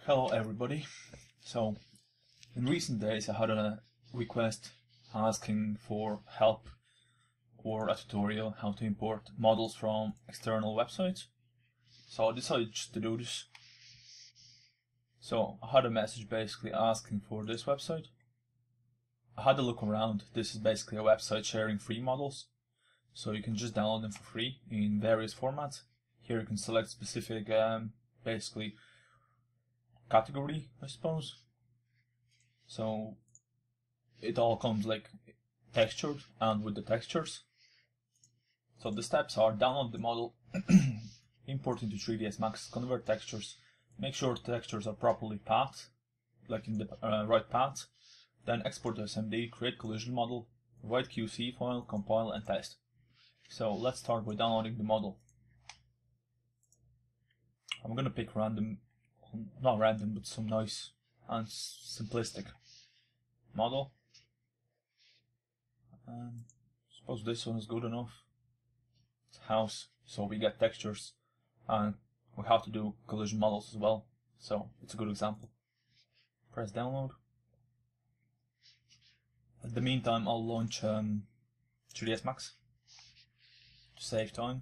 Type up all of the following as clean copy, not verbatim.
Hello everybody. So, in recent days I had a request asking for help or a tutorial how to import models from external websites. So I decided just to do this. So I had a message basically asking for this website. I had a look around. This is basically a website sharing free models. So you can just download them for free in various formats. Here you can select specific basically category, I suppose. So it all comes like textured and with the textures. So the steps are: download the model, import into 3ds Max, convert textures, make sure the textures are properly pathed, like in the right path, then export to SMD, create collision model, write QC file, compile and test. So let's start by downloading the model. I'm gonna pick random, not random, but some nice and simplistic model. Suppose this one is good enough. It's a house, so we get textures, and we have to do collision models as well. So it's a good example. Press download. In the meantime, I'll launch 3ds Max to save time.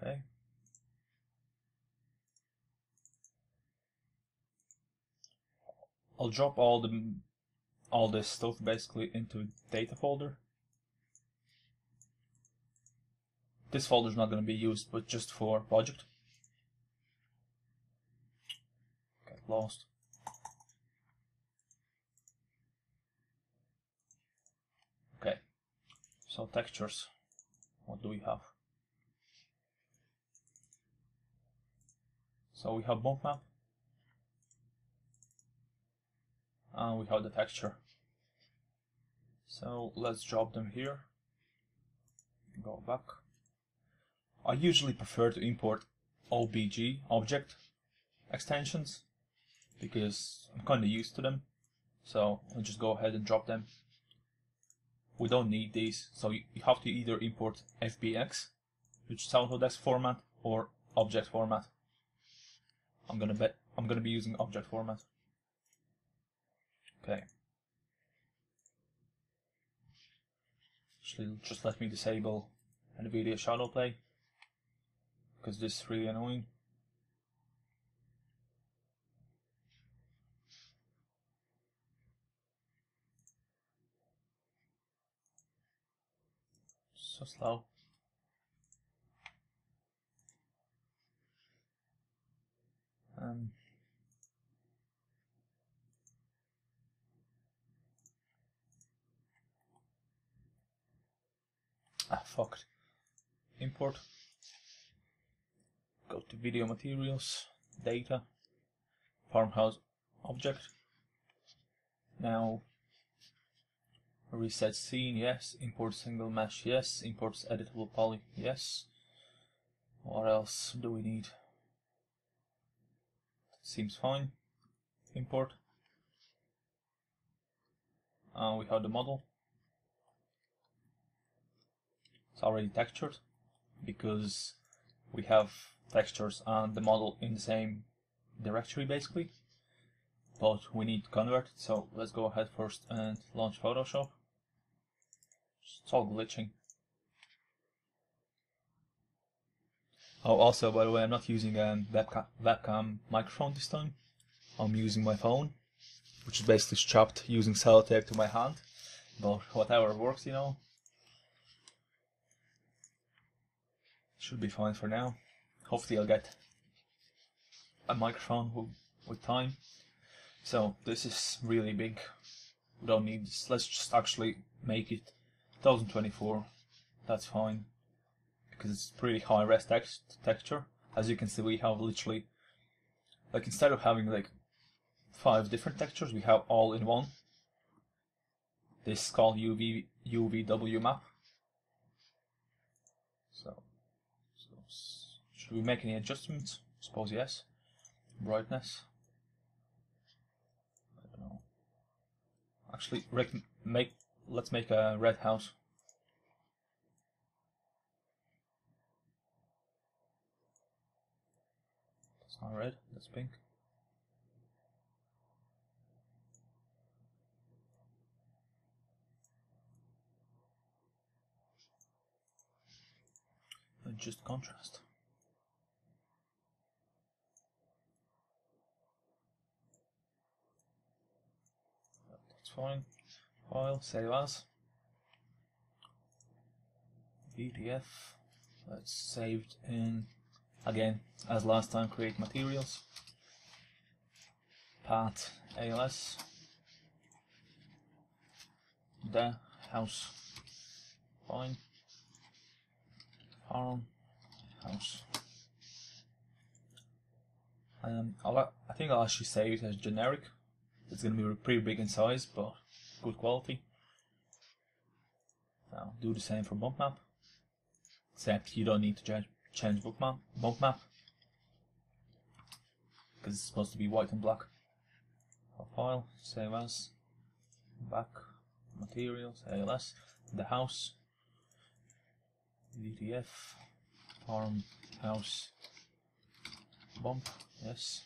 Okay. I'll drop all this stuff basically into data folder. This folder is not going to be used, but just for project. Get lost. Okay. So textures. What do we have? So we have bump map, and we have the texture. So let's drop them here. Go back. I usually prefer to import OBJ object extensions because I'm kind of used to them. So I'll just go ahead and drop them. We don't need these, so you have to either import FBX, which is Autodesk format, or object format. I'm gonna be using object format. Okay. Actually, just let me disable NVIDIA shadow play, because this is really annoying. So slow. Fucked. Import. Go to video materials, data, farmhouse object. Now reset scene, yes. Import single mesh, yes. Import editable poly, yes. What else do we need? Seems fine. Import. And we have the model. It's already textured because we have textures and the model in the same directory basically, but we need to convert it. So let's go ahead first and launch Photoshop. It's all glitching. Oh, also, by the way, I'm not using a webcam microphone this time. I'm using my phone, which is basically strapped using sellotape to my hand, but whatever works, you know. Should be fine for now. Hopefully I'll get a microphone with time. So this is really big. We don't need this. Let's just actually make it 1024. That's fine, because it's pretty high res texture. As you can see, we have literally, like, instead of having like 5 different textures, we have all in one. This is called UVW map. So should we make any adjustments? Suppose yes. Brightness. Actually, let's make a red house. That's not red, that's pink. And just contrast. That's fine. File, save as. PDF. Let's save it in, again, as last time, create materials. Path ALS. The house. Fine. Farm. House. I think I'll actually save it as generic. It's going to be pretty big in size, but good quality. Now do the same for bump map, except you don't need to change bump map, because it's supposed to be white and black. File, save as, back, materials, ALS, the house, VTF, farm, house, bump, yes,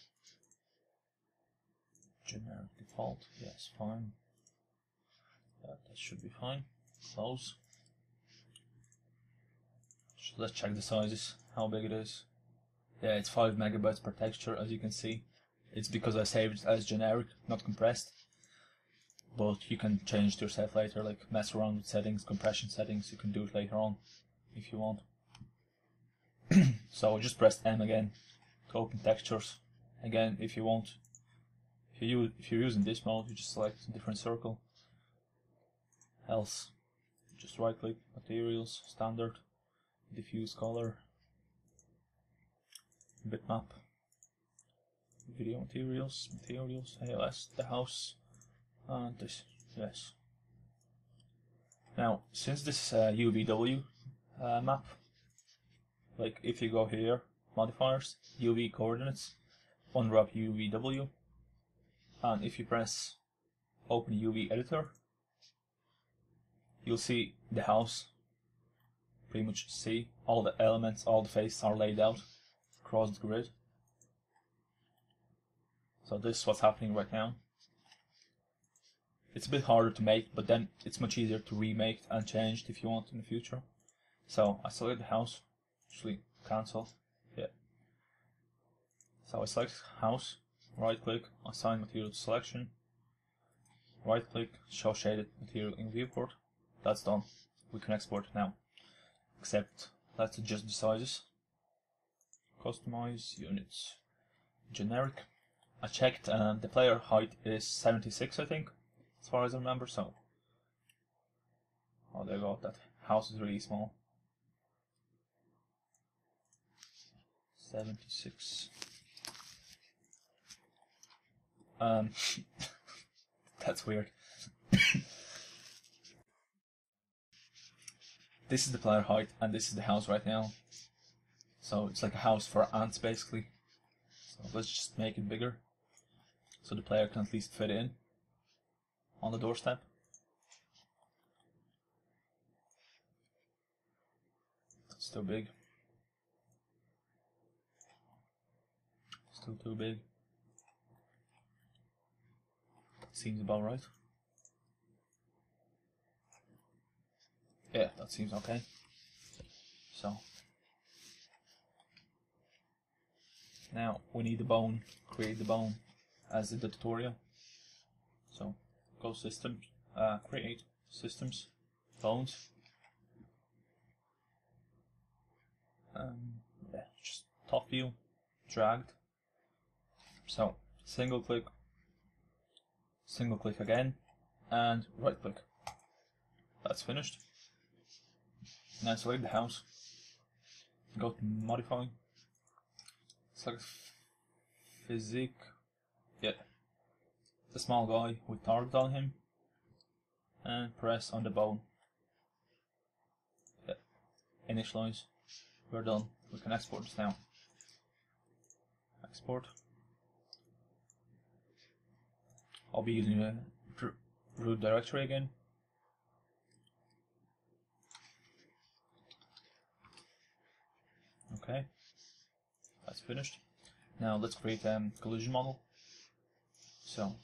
generic default, yes, fine, that should be fine, close. So let's check the sizes, how big it is. Yeah, it's 5 megabytes per texture, as you can see. It's because I saved it as generic, not compressed. But you can change it yourself later, like mess around with settings, compression settings. You can do it later on if you want. So just press M again to open textures. Again, if you want, if you're using this mode, you just select a different circle. Else, just right click, materials, standard, diffuse color, bitmap, video materials, ALS, the house, and this, yes. Now, since this is a UVW map, like if you go here, modifiers, UV coordinates, unwrap UVW, and if you press open UV editor, you'll see the house. Pretty much see all the elements, all the faces are laid out across the grid. So this is what's happening right now. It's a bit harder to make, but then it's much easier to remake and change if you want in the future. So I select the house, actually cancel, yeah. So I select house, right click, assign material to selection, right click, show shaded material in viewport. That's done. We can export it now. Except let's adjust the sizes. Customize units. Generic. I checked the player height is 76, I think, as far as I remember, so. Oh, there you go, that house is really small. 76. That's weird. This is the player height and this is the house right now. So it's like a house for ants basically. So let's just make it bigger so the player can at least fit in on the doorstep. It's too big. Still too big. Seems about right. Yeah, that seems okay. So now we need the bone, create the bone as in the tutorial. So go systems, create systems, bones. Yeah, just top view, dragged. So single click again, and right click. That's finished. Now select the house, go to modify, select physique, yeah, the small guy with target on him, and press on the bone. Yeah. Initialize. We're done. We can export this now. Export. I'll be using root directory again. Okay, that's finished. Now let's create a collision model. So,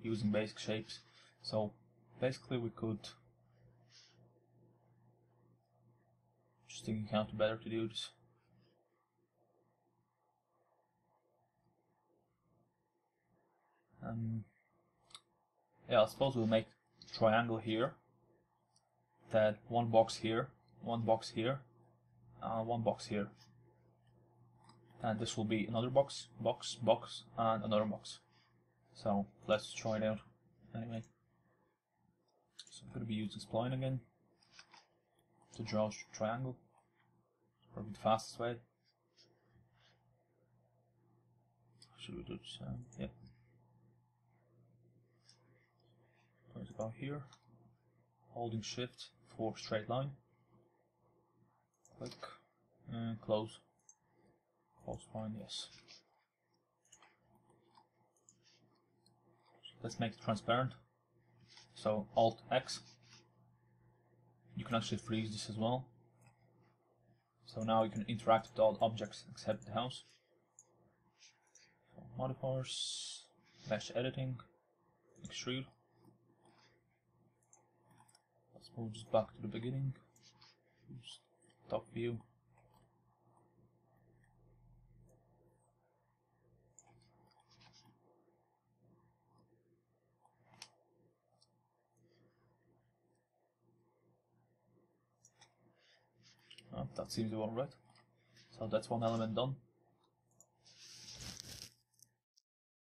using basic shapes. So, basically we could, just thinking how to better to do this. Yeah, I suppose we'll make a triangle here. That one box here, one box here, one box here. And this will be another box, box, box, and another box. So let's try it out anyway. So I'm going to be using spline again to draw a triangle. Probably the fastest way. Should we do this? Yeah. Going to go here, holding shift for straight line. Click and close. Close spline, yes. Let's make it transparent. So Alt X. You can actually freeze this as well. So now you can interact with all objects except the house. So modifiers, mesh editing, extrude. Let's move this back to the beginning. Use top view. Oh, that seems about right. So that's one element done.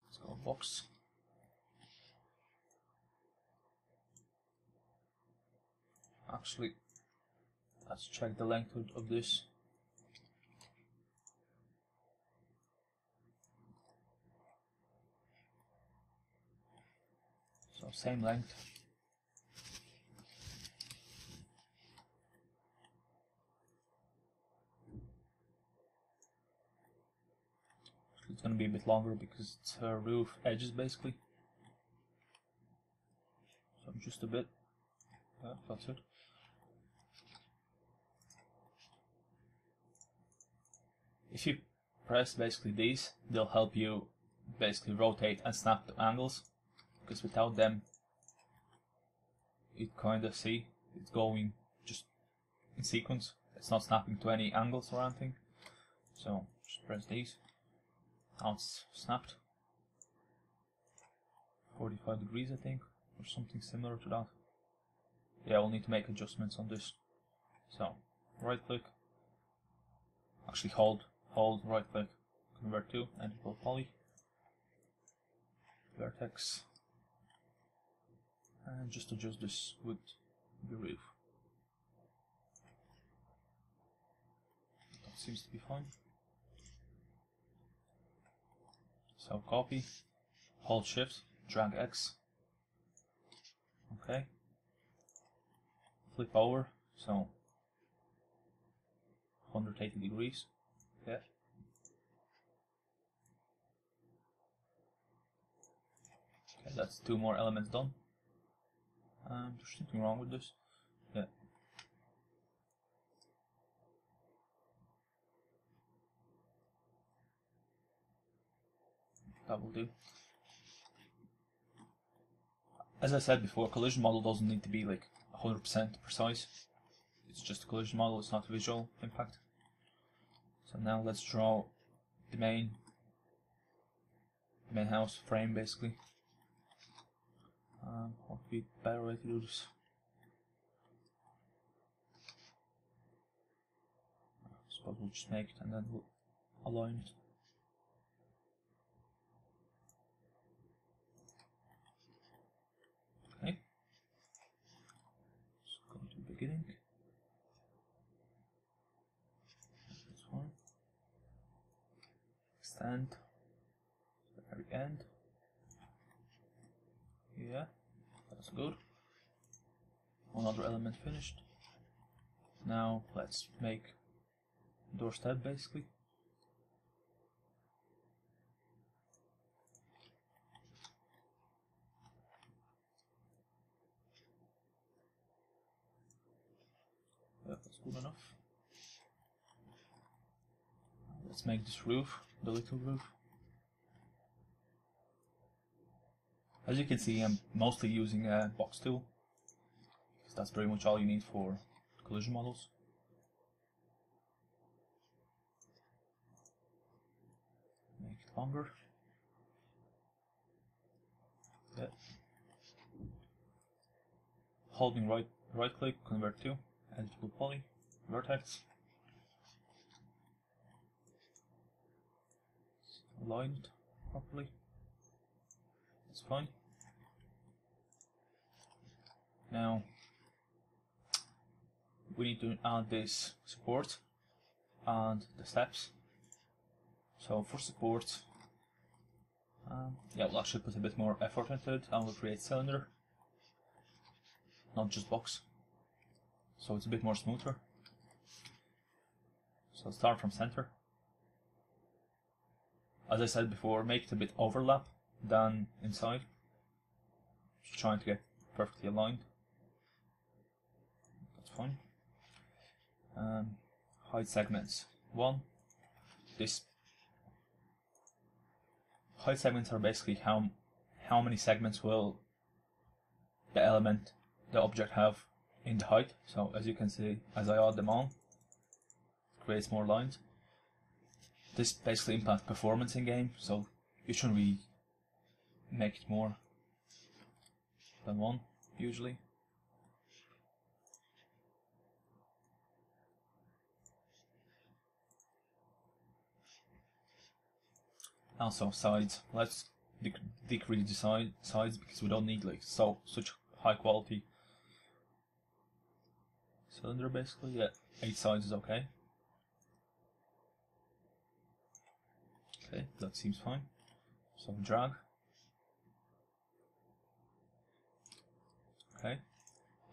Let's go box. Actually, let's check the length of this. So same length. It's going to be a bit longer because it's roof edges basically. So just a bit. Yeah, that's it. If you press basically these, they'll help you basically rotate and snap the angles, because without them it kinda it's going just in sequence. It's not snapping to any angles or anything. So just press these. Now it's snapped. 45 degrees I think, or something similar to that. Yeah, we'll need to make adjustments on this. So right click, actually hold right click, convert to editable poly, vertex, and just adjust this with the roof. That seems to be fine. So copy, hold shift, drag X, okay, flip over, so 180 degrees, yeah. Okay, that's two more elements done. There's something wrong with this, yeah. That will do. As I said before, collision model doesn't need to be like 100% precise. It's just a collision model, it's not a visual impact. So now let's draw the main house frame basically. What would be a better way to do this? I suppose we'll just make it and then we'll align it. Okay. Let's go to the beginning. That's fine. Extend to the very end. Yeah, that's good. One other element finished. Now let's make doorstep basically. good enough. Let's make this roof, the little roof. As you can see, I'm mostly using a box tool, because that's pretty much all you need for collision models. Make it longer. Yeah. Holding right click, convert to editable poly, vertex. Align it properly. That's fine. Now we need to add this support and the steps. So for support, yeah, we'll actually put a bit more effort into it, and we'll create cylinder, not just box, so it's a bit more smoother. So start from center. As I said before, make it a bit overlap than inside. Just trying to get perfectly aligned. That's fine. Hide segments 1. This height segments are basically how many segments will the element, the object have in the height. So as you can see, as I add them on, it creates more lines. This basically impacts performance in game, so you shouldn't really make it more than 1 usually. Also sides, let's decrease the sides because we don't need like such high quality cylinder basically. Yeah, 8 sides is okay. Okay, that seems fine. So drag. Okay,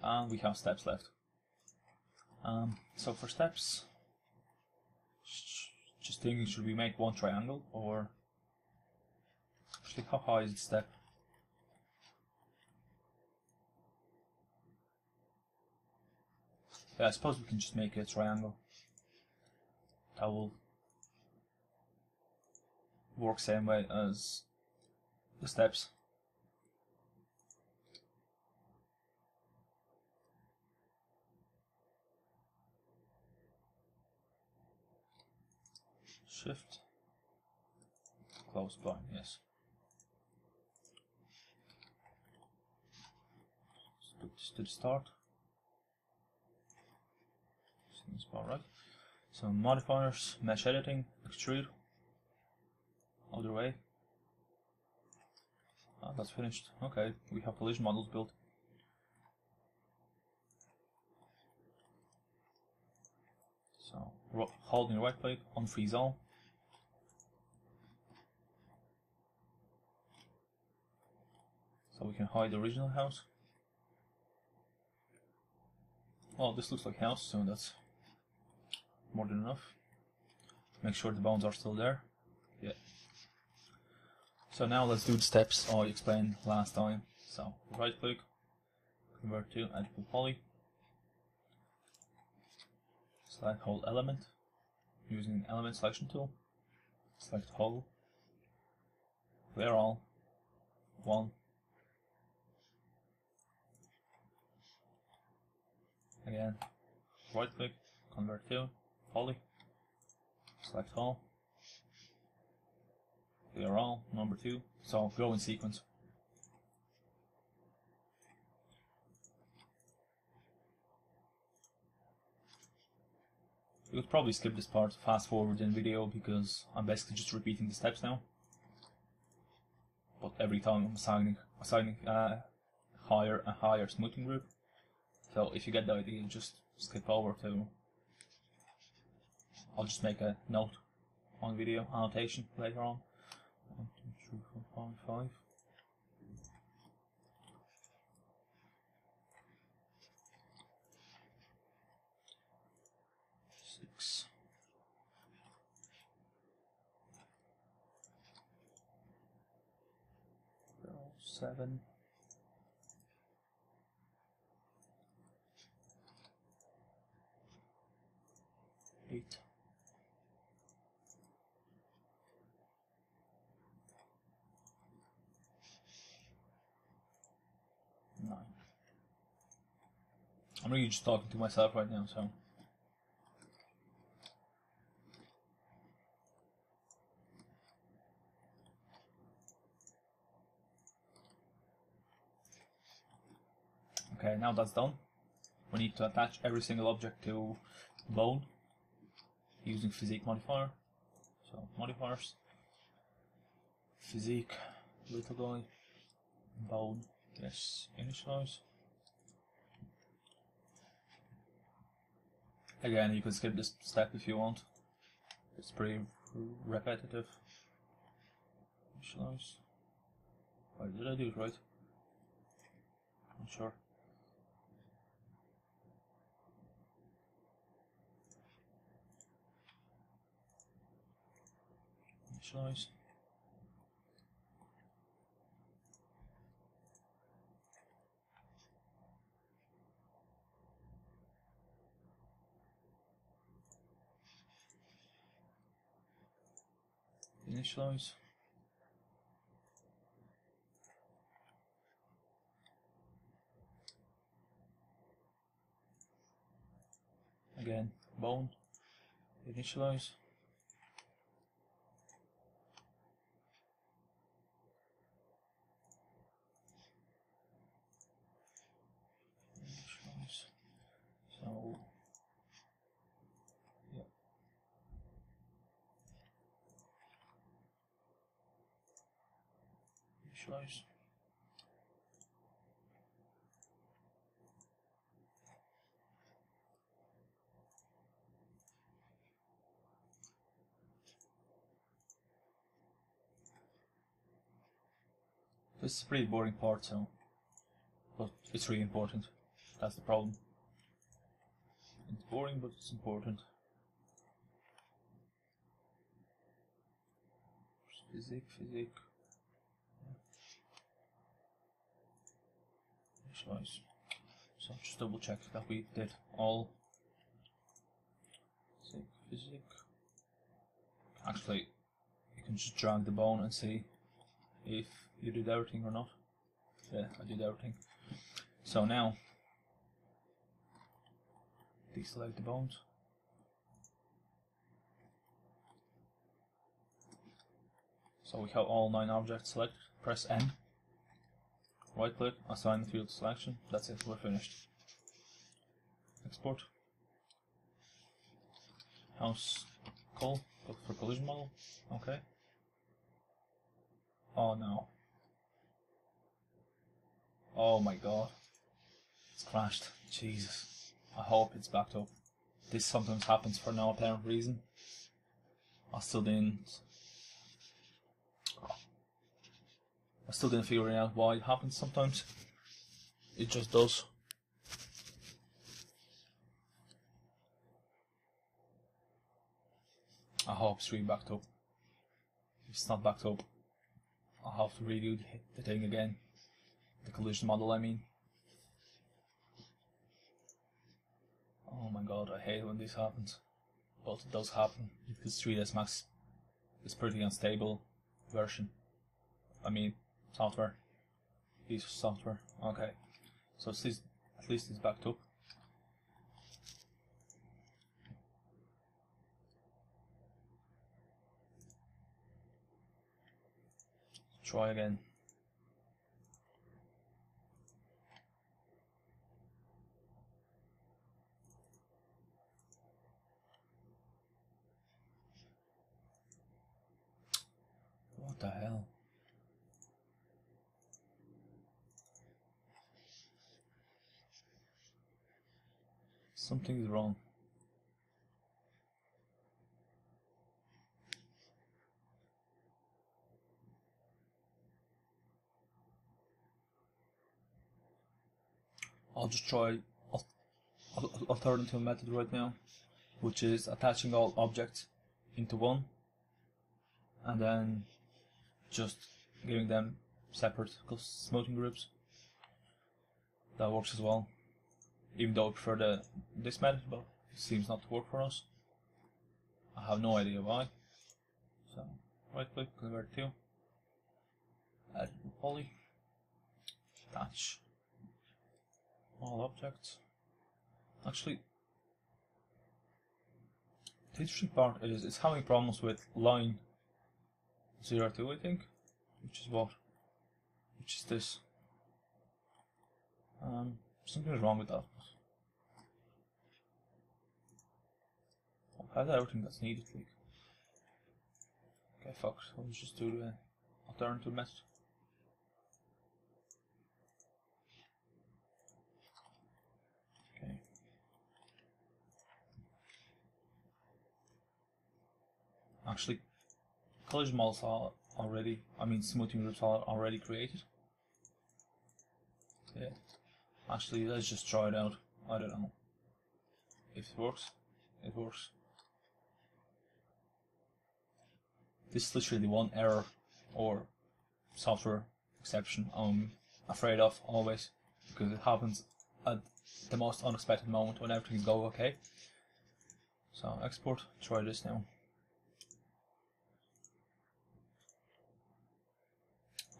and we have steps left. So for steps, just thinking, should we make 1 triangle, or actually how high is the step? Yeah, I suppose we can just make a triangle. That will work same way as the steps. Shift, close blind, yes. Let's put this to the start. Seems about right. So modifiers, mesh editing, extrude, other way. Ah, that's finished. Okay, we have collision models built. So holding right click, unfreeze all. So we can hide the original house. Well, this looks like house, so that's more than enough. Make sure the bones are still there. Yeah. So now let's do the steps I explained last time. So right click, convert to editable poly. Select whole element using element selection tool. Select whole. Clear all. 1. Again, right click, convert to poly. Select all. Clear all. Number 2. So go in sequence. You could probably skip this part, fast forward in video, because I'm basically just repeating the steps now. But every time I'm assigning higher and higher smoothing group. So if you get the idea, just skip over to. I'll just make a note on video annotation later on. 1, 2, 3, 4, 5, 5. Six. 7. 8. 8. 9. I'm really just talking to myself right now, so. Okay, now that's done. We need to attach every single object to bone using physique modifier. So modifiers, physique, little guy, bone, yes, initialize. Again, you can skip this step if you want. It's pretty repetitive. Initialize. Wait, did I do it right? Not sure. Initialize. Initialize. Again, bone. Initialize. So, yeah. Initialize. This is a pretty boring part, so, but it's really important. That's the problem. It's boring, but it's important. Physique. Initialize. So just double check that we did all. Physique. Actually, you can just drag the bone and see if you did everything or not. Yeah, I did everything. So now, deselect the bones. So we have all 9 objects selected. Press N. Right click, assign the field to selection. That's it, we're finished. Export. House call, look for collision model. Okay. Oh no. Oh my god. It's crashed. Jesus. I hope it's backed up. This sometimes happens for no apparent reason. I still didn't figure out why it happens sometimes. It just does. I hope it's really backed up. If it's not backed up, I'll have to redo the thing again. The collision model, I mean. Oh my god, I hate when this happens. But it does happen, because 3ds Max is pretty unstable version. I mean, software. Piece of software. Okay. So at least it's backed up. Try again. What the hell? Something is wrong. I'll just try alternative method right now, which is attaching all objects into one and then just giving them separate smoothing groups. That works as well, even though I prefer this method, but it seems not to work for us. I have no idea why. So right click, convert to, add poly, attach all objects. Actually, the interesting part is it's having problems with line 02, I think, which is this. Something is wrong with that. I've had everything that's needed. Like, okay, fuck. So let's just do the alternative method. Okay. Actually, collision models are already, smoothing groups are already created. Yeah. Actually, let's just try it out. I don't know. If it works, it works. This is literally the one error or software exception I'm afraid of always, because it happens at the most unexpected moment when everything goes okay. So export, try this now.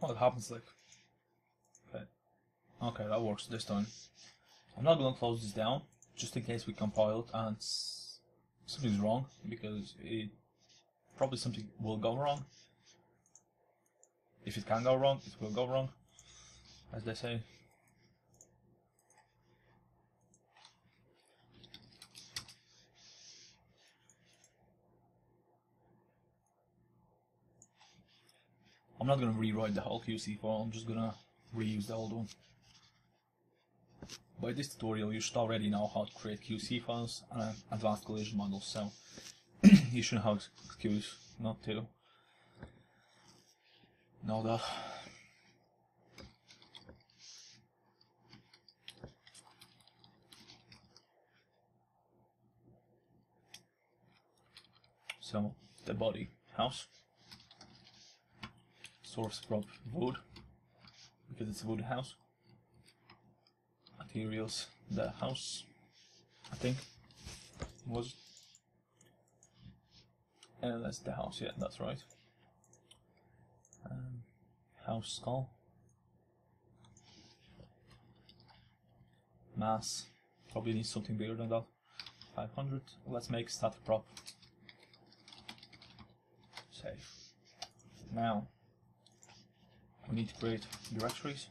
Oh, it happens like, okay, that works this time. I'm not going to close this down, just in case we compile it and something's wrong, because probably something will go wrong. If it can go wrong, it will go wrong, as they say. I'm not going to rewrite the whole QC file, I'm just going to reuse the old one. By this tutorial you should already know how to create QC files and advanced collision models, so you shouldn't have excuse not to know that. So the body, house, source prop wood, because it's a wood house. Materials, the house, I think was, and that's the house, yeah, that's right. House skull, mass, probably needs something bigger than that, 500, let's make static prop, save. Now, we need to create directories.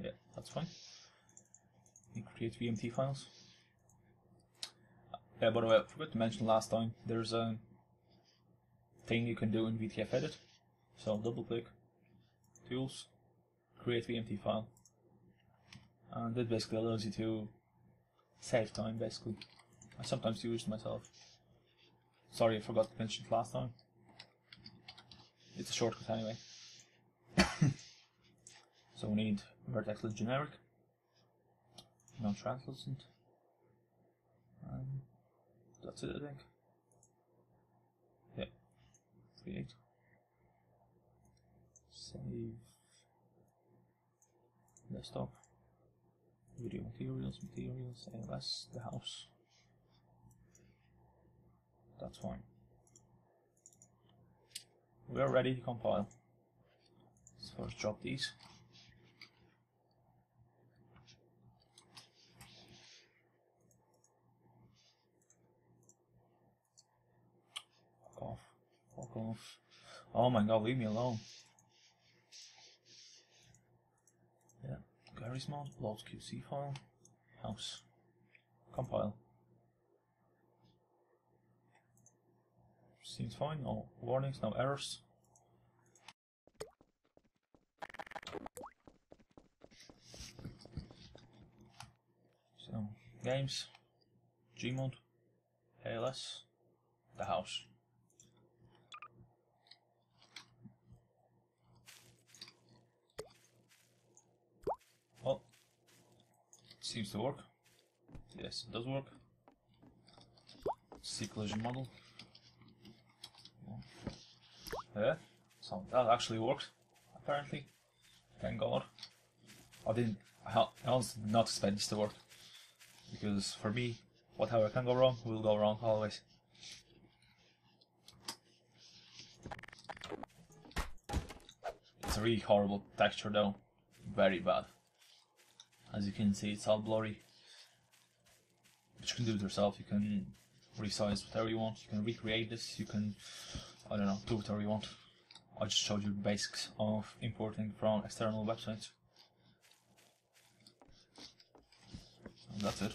Yeah, that's fine. You create VMT files. By the way, I forgot to mention last time, there's a thing you can do in VTF edit. So double click, tools, create VMT file. And that basically allows you to save time, basically. I sometimes use it myself. Sorry, I forgot to mention it last time. It's a shortcut anyway. So we need vertex generic, non-translucent, and that's it, I think. Yeah, create, save, desktop, video materials, ALS, the house. That's fine. We are ready to compile. Let's first drop these. Fuck off. Oh my god, leave me alone. Yeah, Gary's mod, loads QC file, house, compile. Seems fine, no warnings, no errors. So, games, Gmod, ALS, the house. Well, seems to work. Yes, it does work. See collision model. Yeah, so that actually works, apparently. Thank God. I I honestly did not expect this to work, because for me, whatever can go wrong will go wrong always. It's a really horrible texture though, very bad. As you can see, it's all blurry. But you can do it yourself. You can resize whatever you want. You can recreate this. You can, I don't know, do whatever you want. I just showed you the basics of importing from external websites. And that's it.